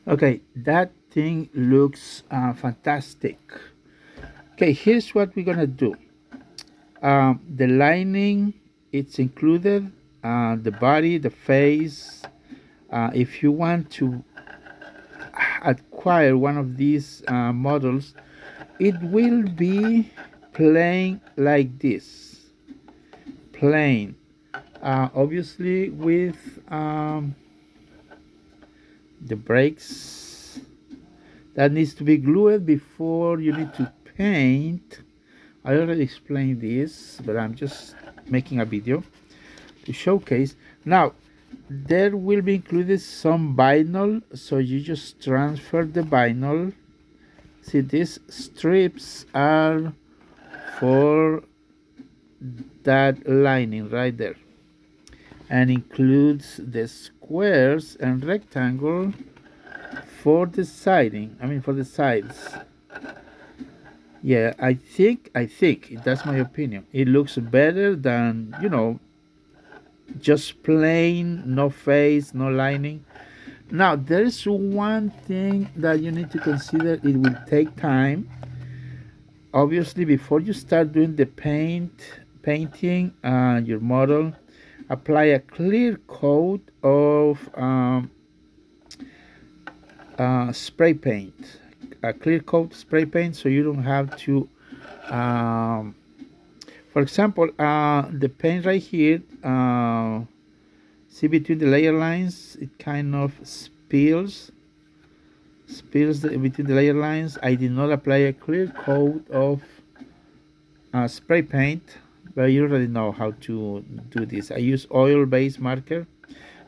Okay, that thing looks fantastic. Okay, here's what we're gonna do. The lining, it's included. The body, the face. If you want to acquire one of these models, it will be plain like this. Plain. Obviously, with the brakes that needs to be glued before you need to paint. I already explained this, but I'm just making a video to showcase. Now, there will be included some vinyl, so you just transfer the vinyl. See, these strips are for that lining right there, and includes the squares and rectangle for the siding. I mean, for the sides. Yeah, I think that's my opinion. It looks better than, just plain, no face, no lining. Now, there's one thing that you need to consider. It will take time. Obviously, before you start doing the painting your model, apply a clear coat of spray paint. A clear coat spray paint, so you don't have to um, for example, the paint right here, see between the layer lines, it kind of spills between the layer lines. I did not apply a clear coat of spray paint, but you already know how to do this. I use oil-based marker.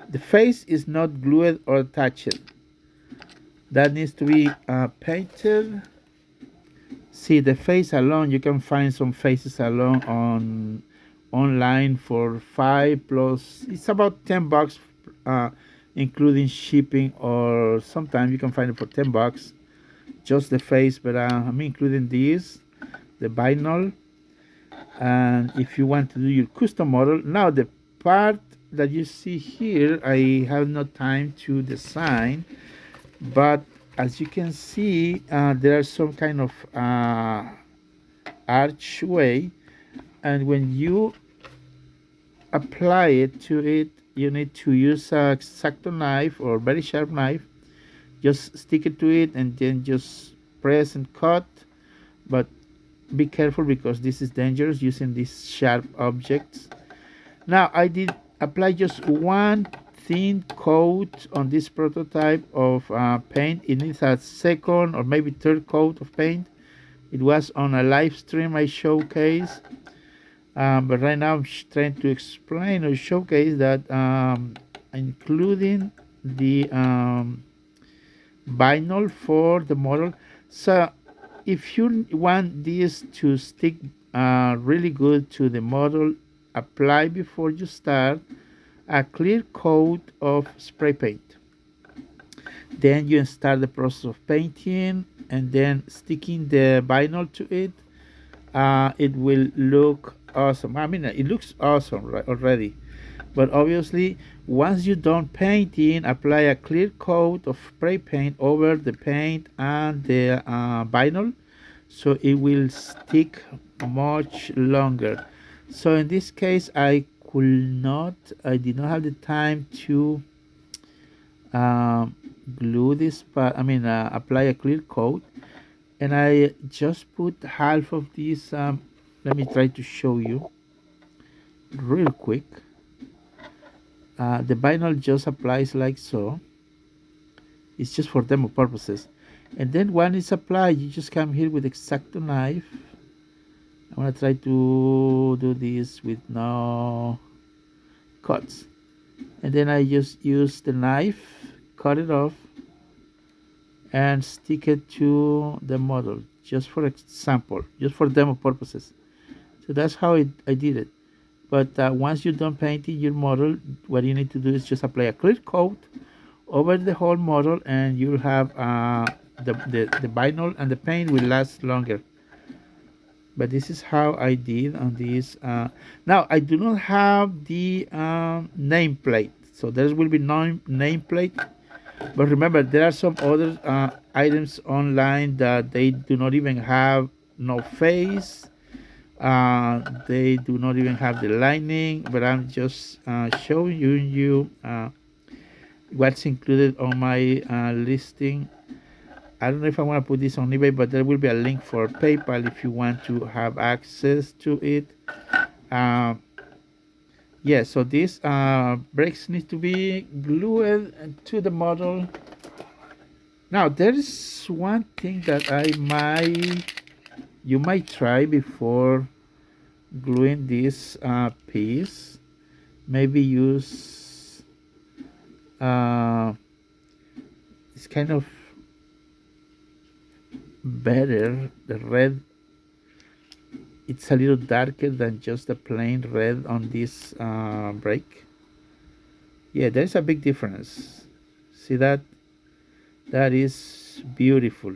The face is not glued or attached. That needs to be painted. See, the face alone, you can find some faces alone online for 5 plus. It's about $10, including shipping, or sometimes you can find it for $10, just the face. But I'm including these, the vinyl. And if you want to do your custom model, now the part that you see here, I have no time to design, but as you can see, there are some kind of archway, and when you apply it to it, you need to use a X-Acto knife or very sharp knife. Just stick it to it and then just press and cut, but be careful because this is dangerous using these sharp objects. Now, I did apply just one thin coat on this prototype of paint. It needs a second or maybe third coat of paint. It was on a live stream I showcase, but right now I'm trying to explain or showcase that, including the vinyl for the model. So if you want this to stick really good to the model, apply before you start a clear coat of spray paint. Then you start the process of painting and then sticking the vinyl to it. It will look awesome. I mean, it looks awesome already. But obviously, once you're done painting, apply a clear coat of spray paint over the paint and the vinyl, so it will stick much longer. So in this case, I did not have the time to glue this part. I mean, apply a clear coat, and I just put half of this. Let me try to show you real quick. The vinyl just applies like so. It's just for demo purposes. And then when it's applied, you just come here with X-Acto knife. I'm gonna try to do this with no cuts. And then I just use the knife, cut it off, and stick it to the model, just for example, just for demo purposes. So that's how I did it. But once you're done painting your model, what you need to do is just apply a clear coat over the whole model, and you'll have the vinyl and the paint will last longer. But this is how I did on this. Now, I do not have the nameplate, so there will be no nameplate. But remember, there are some other items online that they do not even have no face. They do not even have the lining. But I'm just showing you what's included on my listing. I don't know if I want to put this on eBay, but there will be a link for PayPal if you want to have access to it. Uh, yeah, so these brakes need to be glued to the model. Now there is one thing that you might try before gluing this piece. Maybe use it's kind of better. The red, it's a little darker than just the plain red on this brake. Yeah, there's a big difference. See that? That is beautiful.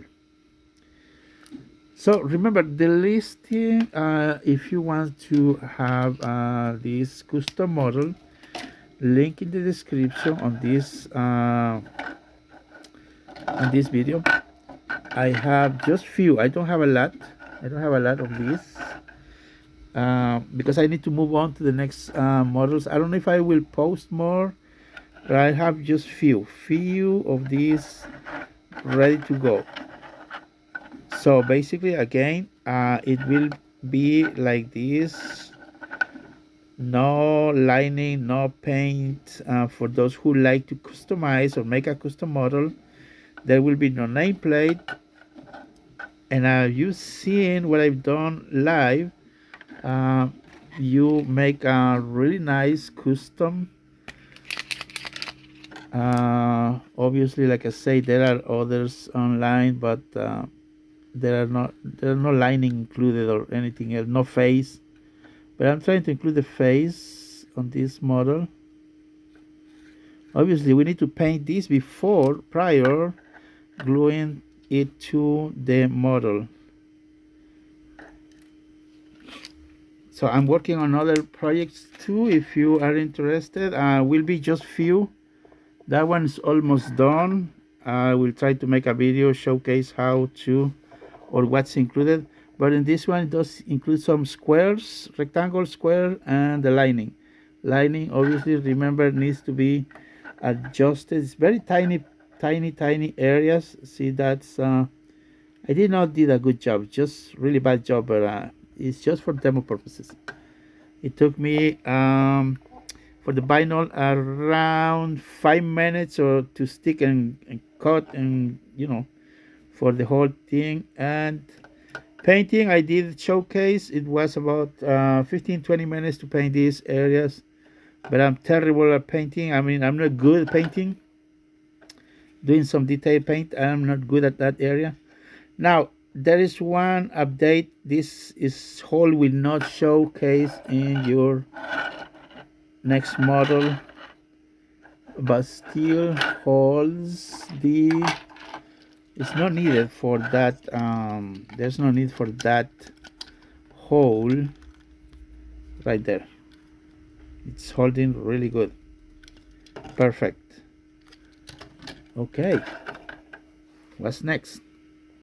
So remember the listing. If you want to have this custom model, link in the description on this video. I have just few. I don't have a lot. I don't have a lot of these because I need to move on to the next models. I don't know if I will post more, but I have just few of these ready to go. So basically, again, it will be like this. No lining, no paint. For those who like to customize or make a custom model, there will be no nameplate. And you've seen what I've done live. You make a really nice custom. Obviously, like I say, there are others online, but there are no lining included or anything else, no face. But I'm trying to include the face on this model. Obviously, we need to paint this prior gluing it to the model. So I'm working on other projects too. If you are interested, will be just few. That one's almost done. I will try to make a video showcase how to or what's included. But in this one, it does include some squares, rectangle, square, and the lining. Lining, obviously, remember, needs to be adjusted. It's very tiny areas. See, that's I did not did a good job, just really bad job, but it's just for demo purposes. It took me for the vinyl around 5 minutes or to stick and cut and for the whole thing. And painting, I did showcase. It was about 15-20 minutes to paint these areas, but I'm terrible at painting. I mean, I'm not good at painting. Doing some detail paint, I'm not good at that area. Now there is one update. This hole will not showcase in your next model, but still holds the. It's not needed for that. There's no need for that hole right there. It's holding really good. Perfect. Okay. What's next?